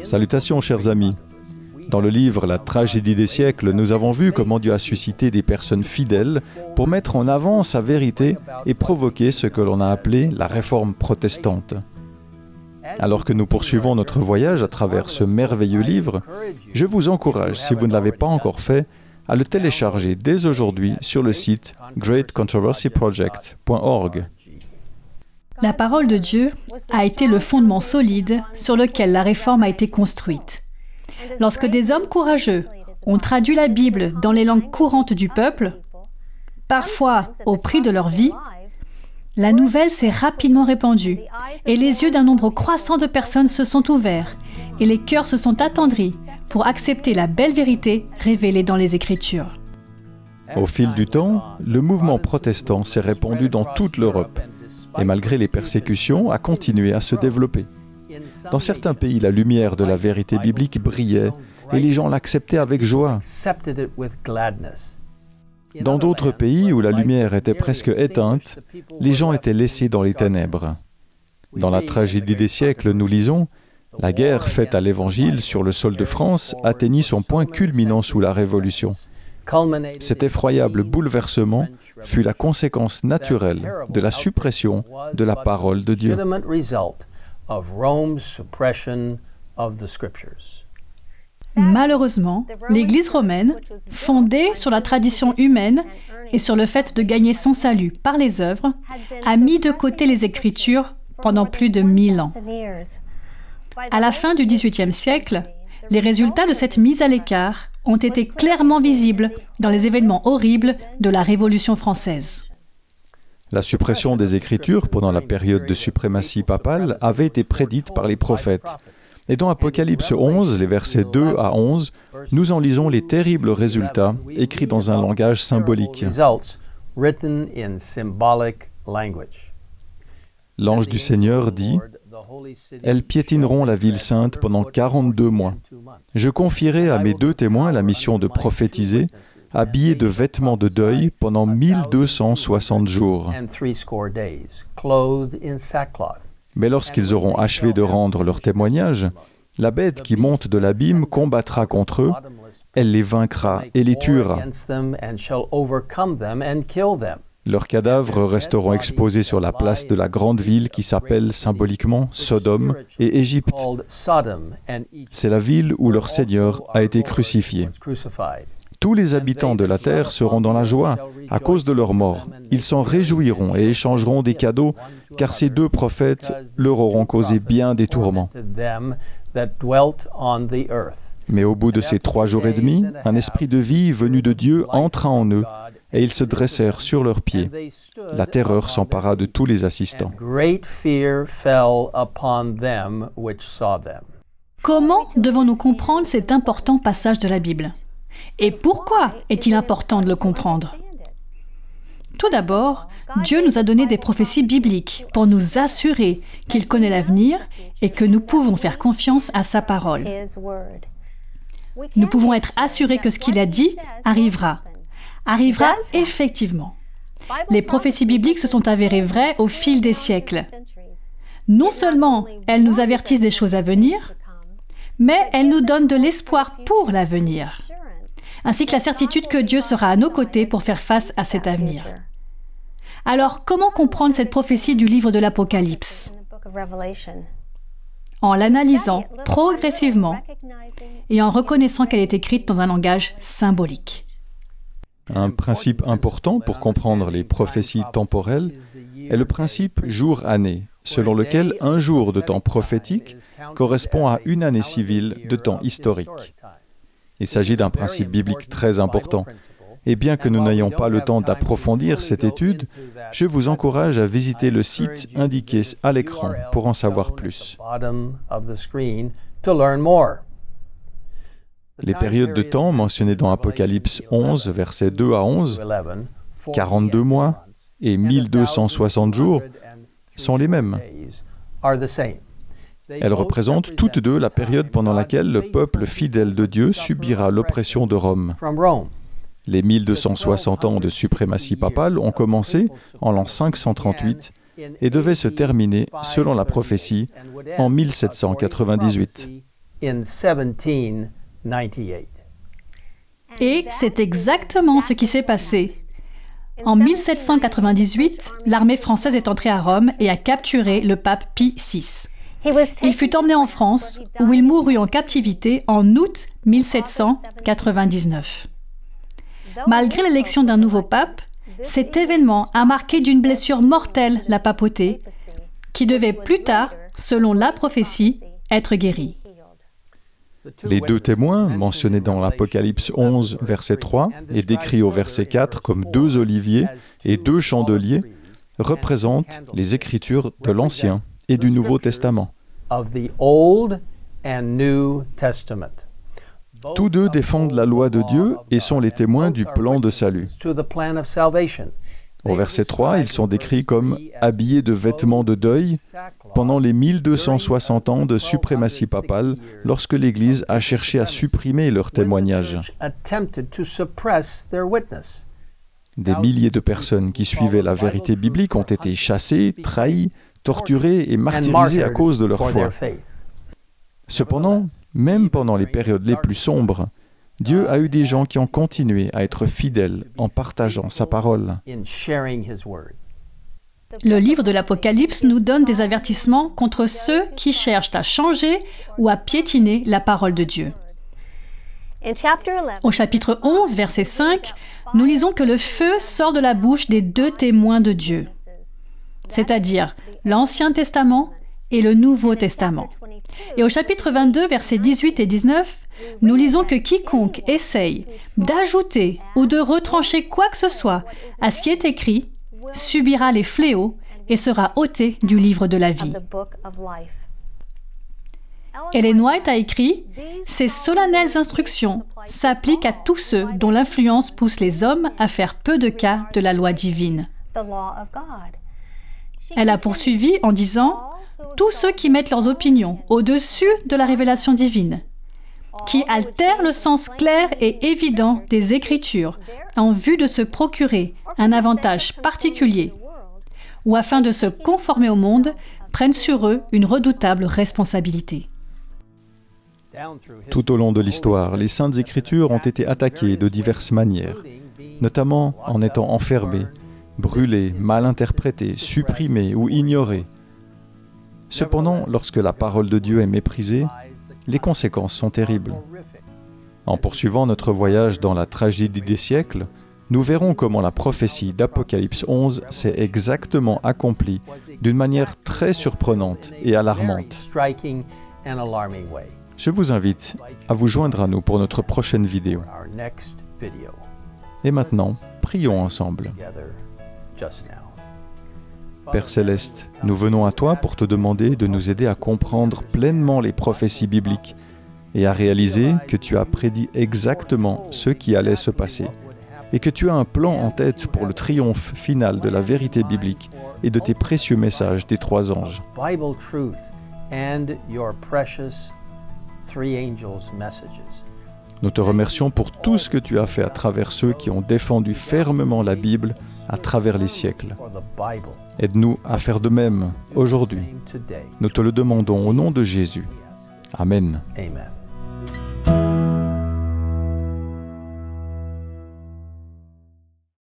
Salutations, chers amis. Dans le livre « La tragédie des siècles », nous avons vu comment Dieu a suscité des personnes fidèles pour mettre en avant sa vérité et provoquer ce que l'on a appelé la réforme protestante. Alors que nous poursuivons notre voyage à travers ce merveilleux livre, je vous encourage, si vous ne l'avez pas encore fait, à le télécharger dès aujourd'hui sur le site greatcontroversyproject.org. La parole de Dieu a été le fondement solide sur lequel la réforme a été construite. Lorsque des hommes courageux ont traduit la Bible dans les langues courantes du peuple, parfois au prix de leur vie, la nouvelle s'est rapidement répandue et les yeux d'un nombre croissant de personnes se sont ouverts et les cœurs se sont attendris pour accepter la belle vérité révélée dans les Écritures. Au fil du temps, le mouvement protestant s'est répandu dans toute l'Europe et malgré les persécutions, a continué à se développer. Dans certains pays, la lumière de la vérité biblique brillait et les gens l'acceptaient avec joie. Dans d'autres pays où la lumière était presque éteinte, les gens étaient laissés dans les ténèbres. Dans la tragédie des siècles, nous lisons « La guerre faite à l'Évangile sur le sol de France atteignit son point culminant sous la Révolution. Cet effroyable bouleversement fut la conséquence naturelle de la suppression de la parole de Dieu. » Malheureusement, l'Église romaine, fondée sur la tradition humaine et sur le fait de gagner son salut par les œuvres, a mis de côté les Écritures pendant plus de 1000 ans. À la fin du XVIIIe siècle, les résultats de cette mise à l'écart ont été clairement visibles dans les événements horribles de la Révolution française. La suppression des Écritures pendant la période de suprématie papale avait été prédite par les prophètes. Et dans Apocalypse 11, les versets 2 à 11, nous en lisons les terribles résultats écrits dans un langage symbolique. L'ange du Seigneur dit « Elles piétineront la ville sainte pendant 42 mois. Je confierai à mes 2 témoins la mission de prophétiser, habillés de vêtements de deuil pendant 1260 jours. Mais lorsqu'ils auront achevé de rendre leur témoignage, la bête qui monte de l'abîme combattra contre eux, elle les vaincra et les tuera. Leurs cadavres resteront exposés sur la place de la grande ville qui s'appelle symboliquement Sodome et Égypte. C'est la ville où leur Seigneur a été crucifié. Tous les habitants de la terre seront dans la joie à cause de leur mort. Ils s'en réjouiront et échangeront des cadeaux, car ces 2 prophètes leur auront causé bien des tourments. Mais au bout de ces 3 jours et demi, un esprit de vie venu de Dieu entra en eux, et ils se dressèrent sur leurs pieds. La terreur s'empara de tous les assistants. Comment devons-nous comprendre cet important passage de la Bible? Et pourquoi est-il important de le comprendre? Tout d'abord, Dieu nous a donné des prophéties bibliques pour nous assurer qu'il connaît l'avenir et que nous pouvons faire confiance à sa parole. Nous pouvons être assurés que ce qu'il a dit arrivera effectivement. Les prophéties bibliques se sont avérées vraies au fil des siècles. Non seulement elles nous avertissent des choses à venir, mais elles nous donnent de l'espoir pour l'avenir, ainsi que la certitude que Dieu sera à nos côtés pour faire face à cet avenir. Alors, comment comprendre cette prophétie du livre de l'Apocalypse? En l'analysant progressivement et en reconnaissant qu'elle est écrite dans un langage symbolique. Un principe important pour comprendre les prophéties temporelles est le principe jour-année, selon lequel un jour de temps prophétique correspond à une année civile de temps historique. Il s'agit d'un principe biblique très important. Et bien que nous n'ayons pas le temps d'approfondir cette étude, je vous encourage à visiter le site indiqué à l'écran pour en savoir plus. Les périodes de temps mentionnées dans Apocalypse 11, versets 2 à 11, 42 mois et 1260 jours, sont les mêmes. Elles représentent toutes 2 la période pendant laquelle le peuple fidèle de Dieu subira l'oppression de Rome. Les 1260 ans de suprématie papale ont commencé en l'an 538 et devait se terminer, selon la prophétie, en 1798. Et c'est exactement ce qui s'est passé. En 1798, l'armée française est entrée à Rome et a capturé le pape Pie VI. Il fut emmené en France, où il mourut en captivité en août 1799. Malgré l'élection d'un nouveau pape, cet événement a marqué d'une blessure mortelle la papauté, qui devait plus tard, selon la prophétie, être guérie. Les deux témoins, mentionnés dans l'Apocalypse 11, verset 3, et décrits au verset 4 comme deux oliviers et deux chandeliers, représentent les Écritures de l'Ancien et du Nouveau Testament. Tous deux défendent la loi de Dieu et sont les témoins du plan de salut. Au verset 3, ils sont décrits comme habillés de vêtements de deuil pendant les 1260 ans de suprématie papale, lorsque l'Église a cherché à supprimer leur témoignage. Des milliers de personnes qui suivaient la vérité biblique ont été chassées, trahies, torturées et martyrisées à cause de leur foi. Cependant, même pendant les périodes les plus sombres, Dieu a eu des gens qui ont continué à être fidèles en partageant sa parole. Le livre de l'Apocalypse nous donne des avertissements contre ceux qui cherchent à changer ou à piétiner la parole de Dieu. Au chapitre 11, verset 5, nous lisons que le feu sort de la bouche des deux témoins de Dieu, c'est-à-dire l'Ancien Testament et le Nouveau Testament. Et au chapitre 22, versets 18 et 19, nous lisons que quiconque essaye d'ajouter ou de retrancher quoi que ce soit à ce qui est écrit subira les fléaux et sera ôté du livre de la vie. Ellen White a écrit « Ces solennelles instructions s'appliquent à tous ceux dont l'influence pousse les hommes à faire peu de cas de la loi divine. » Elle a poursuivi en disant « Tous ceux qui mettent leurs opinions au-dessus de la révélation divine, qui altèrent le sens clair et évident des Écritures en vue de se procurer un avantage particulier ou afin de se conformer au monde, prennent sur eux une redoutable responsabilité. » Tout au long de l'histoire, les Saintes Écritures ont été attaquées de diverses manières, notamment en étant enfermées, brûlées, mal interprétées, supprimées ou ignorées. Cependant, lorsque la parole de Dieu est méprisée, les conséquences sont terribles. En poursuivant notre voyage dans la tragédie des siècles, nous verrons comment la prophétie d'Apocalypse 11 s'est exactement accomplie d'une manière très surprenante et alarmante. Je vous invite à vous joindre à nous pour notre prochaine vidéo. Et maintenant, prions ensemble. Père Céleste, nous venons à toi pour te demander de nous aider à comprendre pleinement les prophéties bibliques et à réaliser que tu as prédit exactement ce qui allait se passer et que tu as un plan en tête pour le triomphe final de la vérité biblique et de tes précieux messages des trois anges. Nous te remercions pour tout ce que tu as fait à travers ceux qui ont défendu fermement la Bible à travers les siècles. Aide-nous à faire de même aujourd'hui. Nous te le demandons au nom de Jésus. Amen. Amen.